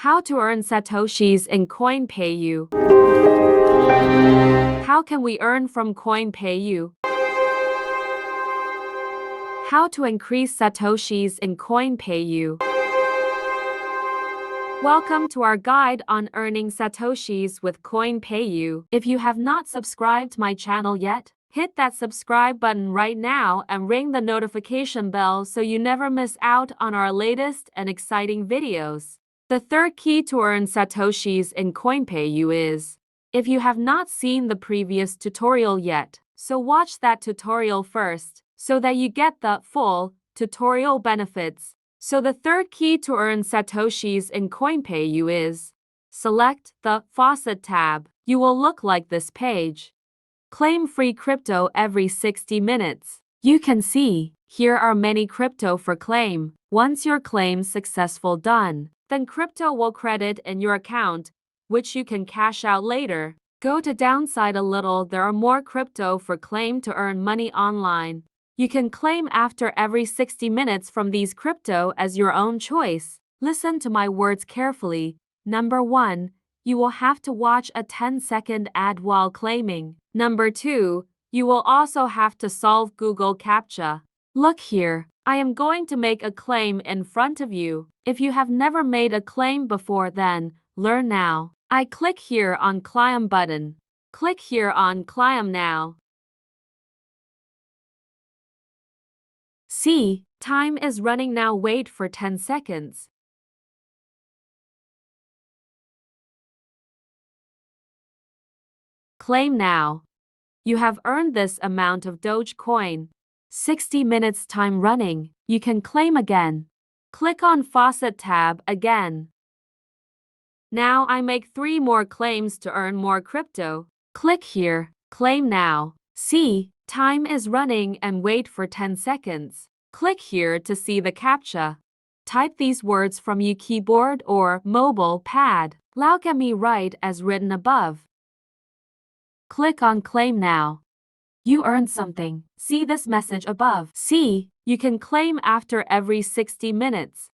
How to earn satoshis in CoinPayU. How can we earn from CoinPayU? How to increase satoshis in CoinPayU. Welcome to our guide on earning satoshis with CoinPayU. If you have not subscribed my channel yet, hit that subscribe button right now and ring the notification bell so you never miss out on our latest and exciting videos. The third key to earn satoshis in CoinPayU is, if you have not seen the previous tutorial yet, so watch that tutorial first so that you get the full tutorial benefits. So the third key to earn satoshis in CoinPayU is, select the Faucet tab. You will look like this page. Claim free crypto every 60 minutes. You can see, here are many crypto for claim. Once your claim successful done, then crypto will credit in your account, which you can cash out later. Go to downside a little, there are more crypto for claim to earn money online. You can claim after every 60 minutes from these crypto as your own choice. Listen to my words carefully. Number 1, you will have to watch a 10-second ad while claiming. Number 2, you will also have to solve Google CAPTCHA. Look here, I am going to make a claim in front of you. If you have never made a claim before, then learn now. I click here on Claim button. Click here on Claim now. See, time is running now. Wait for 10 seconds. Claim now. You have earned this amount of Dogecoin. 60 minutes time running. You can claim again. Click on Faucet tab again. Now I make 3 more claims to earn more crypto. Click here, claim now. See, time is running and wait for 10 seconds. Click here to see the CAPTCHA. Type these words from your keyboard or mobile pad. Look at me right as written above. Click on Claim Now. You earned something. See this message above. See, you can claim after every 60 minutes.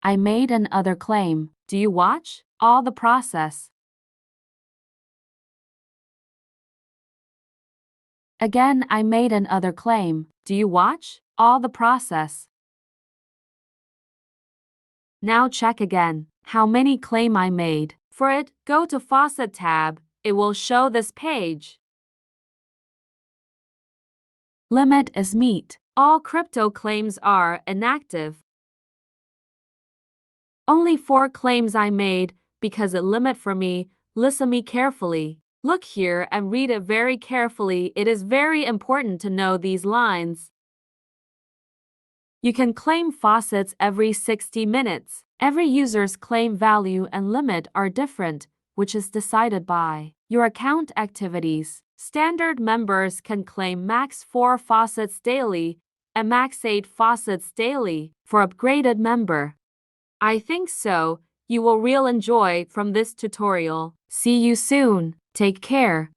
I made another claim. Do you watch? All the process. Again, I made another claim. Do you watch? All the process. Now check again. How many claim I made. For it, go to Faucet tab. It will show this page. Limit is met. All crypto claims are inactive. Only 4 claims I made because it limit for me. Listen me carefully. Look here and read it very carefully. It is very important to know these lines. You can claim faucets every 60 minutes. Every user's claim value and limit are different, which is decided by your account activities. Standard members can claim max 4 faucets daily and max 8 faucets daily. For upgraded member, I think so, you will really enjoy from this tutorial. See you soon. Take care.